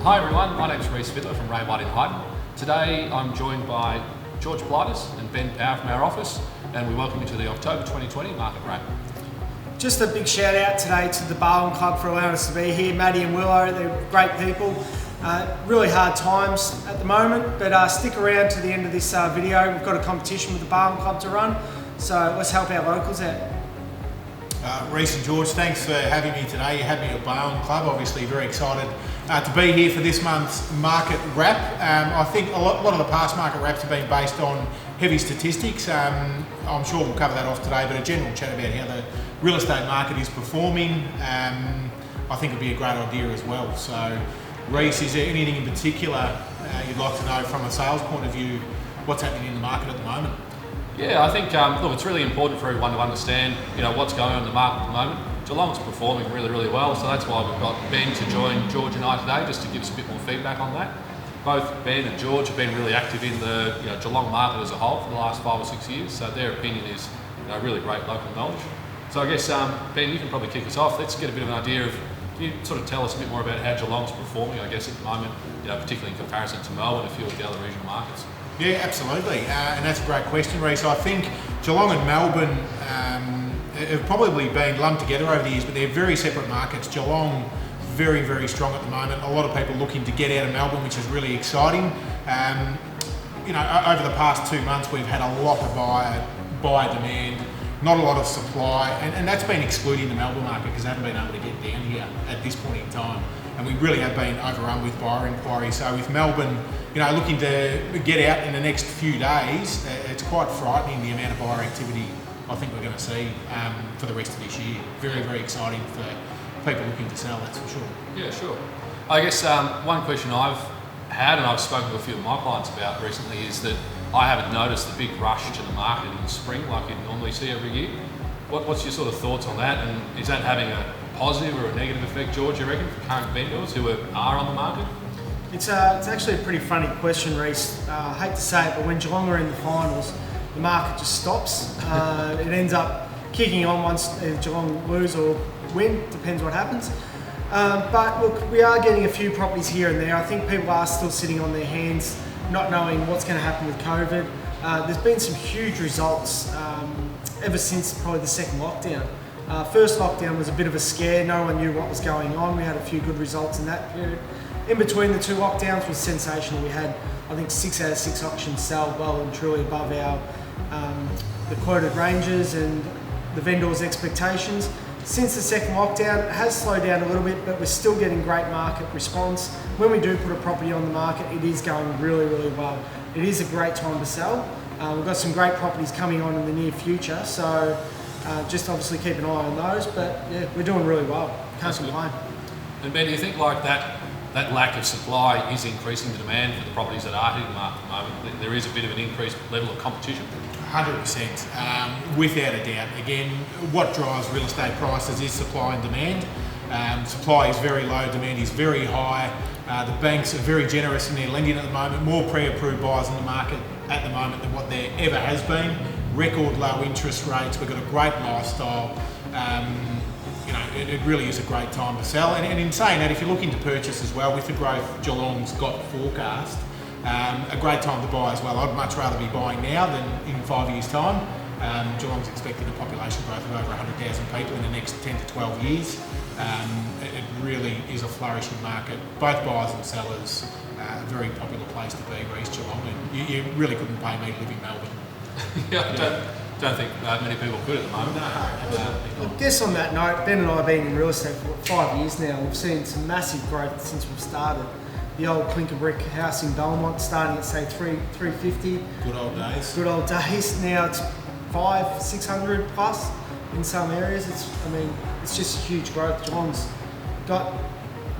Hi everyone, my name's Reece Fiddler from Ray White in Hyden. Today I'm joined by George Politis and Ben Power from our office, and we welcome you to the October 2020 Market Wrap. Just a big shout out today to the Barwon Club for allowing us to be here. Maddie and Willow, they're great people. Really hard times at the moment, but stick around to the end of this video. We've got a competition with the Barwon Club to run, so let's help our locals out. Reece and George, thanks for having me today. You had me at Barwon Club, obviously very excited to be here for this month's market wrap. I think a lot of the past market wraps have been based on heavy statistics. I'm sure we'll cover that off today, but a general chat about how the real estate market is performing, I think would be a great idea as well. So Reece, is there anything in particular you'd like to know from a sales point of view, what's happening in the market at the moment? Yeah, I think look, it's really important for everyone to understand, what's going on in the market at the moment. Geelong's performing really, really well, so that's why we've got Ben to join George and I today, just to give us a bit more feedback on that. Both Ben and George have been really active in the Geelong market as a whole for the last 5 or 6 years, so their opinion is really great local knowledge. So I guess Ben, you can probably kick us off. Let's get a bit of an idea of, can you sort of tell us a bit more about how Geelong's performing, I guess, at the moment, particularly in comparison to Melbourne and a few of the other regional markets? Yeah, absolutely, and that's a great question, Reece. I think Geelong and Melbourne have probably been lumped together over the years, but they're very separate markets. Geelong, very, very strong at the moment. A lot of people looking to get out of Melbourne, which is really exciting. Over the past 2 months, we've had a lot of buyer demand, not a lot of supply, and that's been excluding the Melbourne market because they haven't been able to get down here at this point in time. And we really have been overrun with buyer inquiries. So with Melbourne, looking to get out in the next few days, it's quite frightening the amount of buyer activity I think we're going to see for the rest of this year. Very, very exciting for people looking to sell, that's for sure. Yeah, sure. I guess one question I've had, and I've spoken to a few of my clients about recently, is that I haven't noticed the big rush to the market in the spring like you'd normally see every year. What's your sort of thoughts on that, and is that having a positive or a negative effect, George, you reckon, for current vendors who are on the market? It's actually a pretty funny question, Reece. I hate to say it, but when Geelong are in the finals, the market just stops. It ends up kicking on once Geelong lose or win, depends what happens. But look, we are getting a few properties here and there. I think people are still sitting on their hands, not knowing what's going to happen with COVID. There's been some huge results ever since probably the second lockdown. First lockdown was a bit of a scare. No one knew what was going on. We had a few good results in that period. In between the 2 lockdowns was sensational. We had, I think, 6 out of 6 auctions sell well and truly above our the quoted ranges and the vendors' expectations. Since the second lockdown, it has slowed down a little bit, but we're still getting great market response. When we do put a property on the market, it is going really, really well. It is a great time to sell. We've got some great properties coming on in the near future, so just obviously keep an eye on those. But yeah, we're doing really well. Can't complain. And Ben, do you think like that lack of supply is increasing the demand for the properties that are hitting the market at the moment? There is a bit of an increased level of competition. 100%, without a doubt. Again, what drives real estate prices is supply and demand. Supply is very low, demand is very high. The banks are very generous in their lending at the moment. More pre-approved buyers in the market at the moment than what there ever has been. Record low interest rates. We've got a great lifestyle. It really is a great time to sell. And in saying that, if you're looking to purchase as well, with the growth Geelong's got forecast, a great time to buy as well. I'd much rather be buying now than in 5 years' time. Geelong's expecting a population growth of over 100,000 people in the next 10 to 12 years. It really is a flourishing market. Both buyers and sellers, a very popular place to be, Reece, Geelong. And you really couldn't pay me to live in Melbourne. I don't think many people could at the moment. No, absolutely. I guess on that note, Ben and I have been in real estate for 5 years now. We've seen some massive growth since we've started. The old clinker brick house in Belmont starting at say $350. Good old days. Good old days. Now it's $500-600 plus in some areas. It's just huge growth. Geelong's got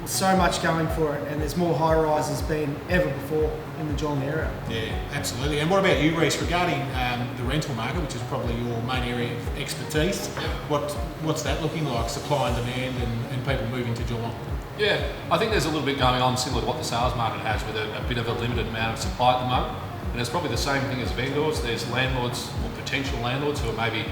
so much going for it, and there's more high rises than ever before in the Geelong area. Yeah, absolutely. And what about you, Reece, regarding the rental market, which is probably your main area of expertise? What's that looking like, supply and demand, and people moving to Geelong? Yeah, I think there's a little bit going on similar to what the sales market has, with a bit of a limited amount of supply at the moment. And it's probably the same thing as vendors. There's landlords or potential landlords who are maybe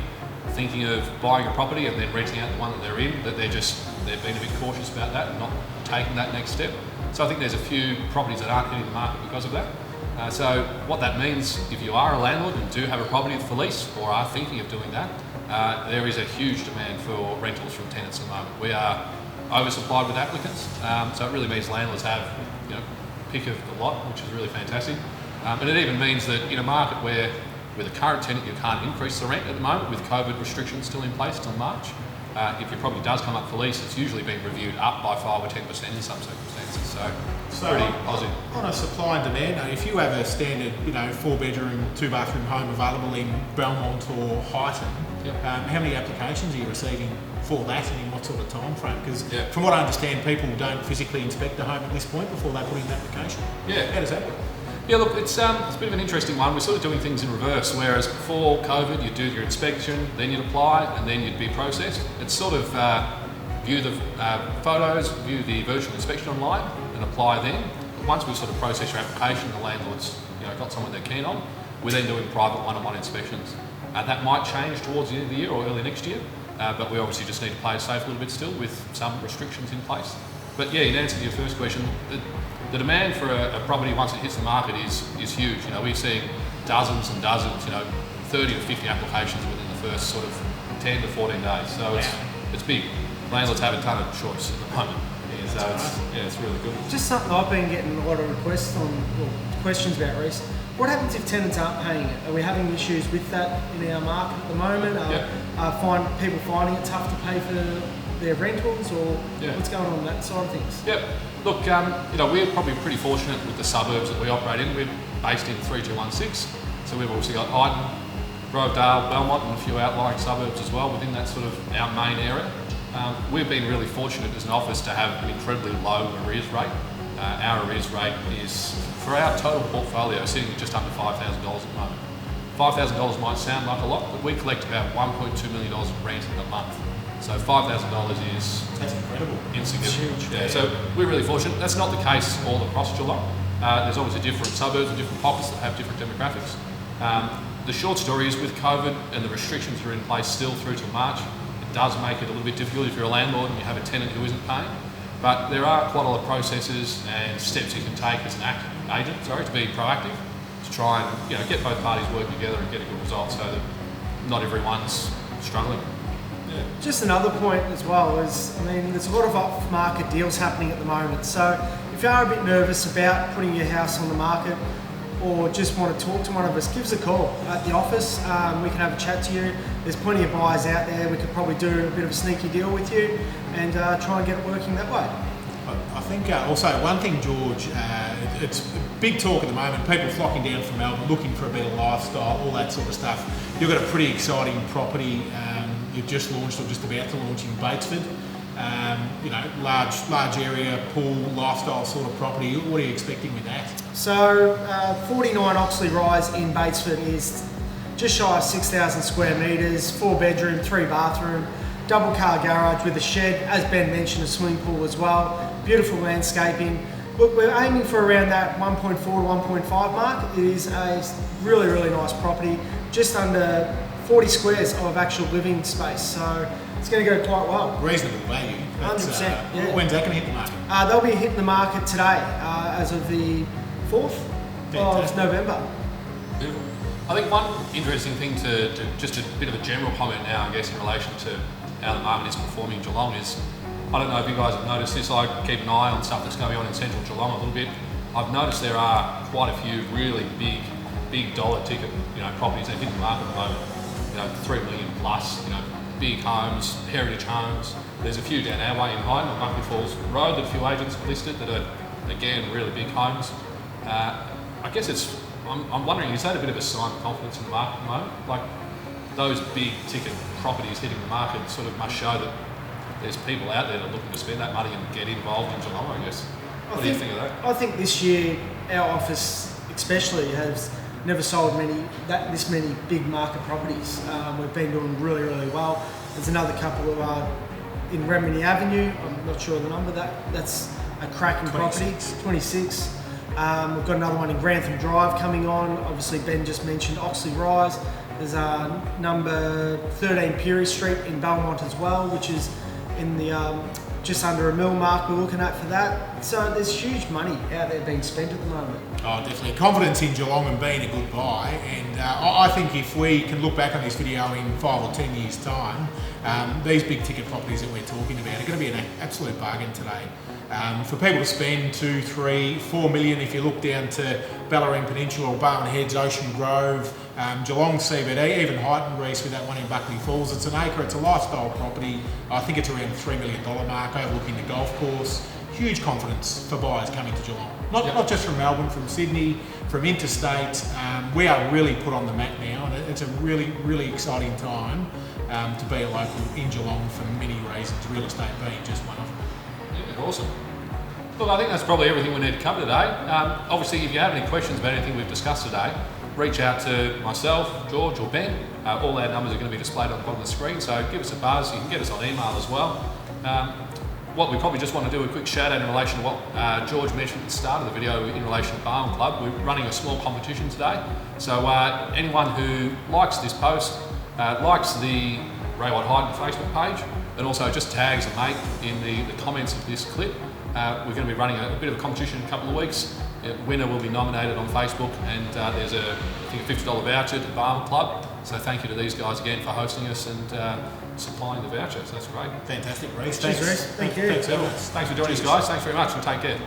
thinking of buying a property and then renting out the one that they're in, that they've been a bit cautious about that and not taking that next step. So I think there's a few properties that aren't hitting the market because of that. So what that means, if you are a landlord and do have a property for lease or are thinking of doing that, there is a huge demand for rentals from tenants at the moment. We are oversupplied with applicants, so it really means landlords have pick of the lot, which is really fantastic. And it even means that in a market where with a current tenant you can't increase the rent at the moment with COVID restrictions still in place till March, if your property does come up for lease, it's usually been reviewed up by 5 or 10% in some circumstances. So it's pretty positive. On a supply and demand note, if you have a standard 4-bedroom, 2-bathroom home available in Belmont or Highton, how many applications are you receiving for that and in what sort of time frame? Because from what I understand, people don't physically inspect the home at this point before they put in an application. Yeah. How does that work? Yeah, look, it's a bit of an interesting one. We're sort of doing things in reverse, whereas before COVID, you'd do your inspection, then you'd apply, and then you'd be processed. It's sort of view the photos, view the virtual inspection online, and apply then. But once we sort of process your application, the landlord's got someone they're keen on, we're then doing private one-on-one inspections. That might change towards the end of the year or early next year, but we obviously just need to play it safe a little bit still with some restrictions in place. But yeah, in answer to your first question, the demand for a property once it hits the market is huge. We're seeing dozens and dozens, 30 to 50 applications within the first sort of 10 to 14 days. So it's big. Landlords have a ton of choice at the moment. It's really good. Just something I've been getting a lot of requests on, questions about, Reece. What happens if tenants aren't paying it? Are we having issues with that in our market at the moment? Are people finding it tough to pay for their rentals, or what's going on that side of things? Yep. Look, we're probably pretty fortunate with the suburbs that we operate in. We're based in 3216, so we've obviously got Highton, Grovedale, Belmont, and a few outlying suburbs as well within that sort of our main area. We've been really fortunate as an office to have an incredibly low arrears rate. Our arrears rate is, for our total portfolio, sitting at just under $5,000 at the moment. $5,000 might sound like a lot, but we collect about $1.2 million of rent a month. So $5,000 is That's incredible. Insignificant. Yeah, so we're really fortunate. That's not the case all across Geelong. There's obviously different suburbs and different pockets that have different demographics. The short story is with COVID and the restrictions that are in place still through to March, it does make it a little bit difficult if you're a landlord and you have a tenant who isn't paying. But there are quite a lot of processes and steps you can take as an agent to be proactive, to try and get both parties working together and get a good result so that not everyone's struggling. Just another point as well is, there's a lot of off-market deals happening at the moment. So if you are a bit nervous about putting your house on the market or just want to talk to one of us, give us a call at the office. We can have a chat to you. There's plenty of buyers out there. We could probably do a bit of a sneaky deal with you and try and get it working that way. I think also one thing, George, it's big talk at the moment, people flocking down from Melbourne, looking for a better lifestyle, all that sort of stuff. You've got a pretty exciting property you've just launched or just about to launch in Batesford. Large area, pool, lifestyle sort of property. What are you expecting with that? So 49 Oxley Rise in Batesford is just shy of 6,000 square metres, 4-bedroom, 3-bathroom, double car garage with a shed, as Ben mentioned, a swimming pool as well, beautiful landscaping. Look, we're aiming for around that 1.4 to 1.5 mark. It is a really, really nice property, just under 40 squares of actual living space, so it's going to go quite well. Reasonable value. 100%, yeah. When's that going to hit the market? They'll be hitting the market today, as of the 4th of November. Beautiful. I think one interesting thing to just a bit of a general comment now, I guess, in relation to how the market is performing in Geelong is, I don't know if you guys have noticed this, I keep an eye on stuff that's going on in central Geelong a little bit. I've noticed there are quite a few really big dollar ticket, properties that hit the market at the moment. 3 million plus, big homes, heritage homes. There's a few down our way in Highton on Buckley Falls Road that a few agents have listed that are, again, really big homes. I guess I'm wondering, is that a bit of a sign of confidence in the market at the moment? Like, those big ticket properties hitting the market sort of must show that there's people out there that are looking to spend that money and get involved in Geelong, I guess. What do you think of that? I think this year, our office especially has never sold this many big market properties. We've been doing really, really well. There's another couple in Remini Avenue. I'm not sure the number. That's a cracking 26. Property. 26. We've got another one in Grantham Drive coming on. Obviously, Ben just mentioned Oxley Rise. There's number 13 Peary Street in Belmont as well, which is in the just under $1 million mark we're looking at for that. So there's huge money out there being spent at the moment. Oh, definitely. Confidence in Geelong and being a good buy. And I think if we can look back on this video in 5 or 10 years' time, these big ticket properties that we're talking about are going to be an absolute bargain today. For people to spend 2, 3, 4 million, if you look down to Bellarine Peninsula or Barwon Heads, Ocean Grove, Geelong CBD, even Highton Reese with that one in Buckley Falls. It's an acre, it's a lifestyle property. I think it's around the $3 million mark, overlooking the golf course. Huge confidence for buyers coming to Geelong. Not just from Melbourne, from Sydney, from interstate. We are really put on the map now, and it's a really, really exciting time to be a local in Geelong for many reasons, real estate being just one of them. Yeah, awesome. Look, I think that's probably everything we need to cover today. Obviously, if you have any questions about anything we've discussed today, reach out to myself, George or Ben. All our numbers are going to be displayed on the bottom of the screen, so give us a buzz. You can get us on email as well. What we probably just want to do a quick shout out in relation to what George mentioned at the start of the video in relation to Barwon Club. We're running a small competition today, so anyone who likes this post, likes the Ray White Highton Facebook page, and also just tags a mate in the comments of this clip, we're going to be running a bit of a competition in a couple of weeks. The winner will be nominated on Facebook, and there's I think a $50 voucher to Barwon Club. So thank you to these guys again for hosting us and supplying the voucher. So that's great. Fantastic, Reece. Cheers, Reece. Thank you. Thanks, Thanks for joining us, guys. Thanks very much, and take care.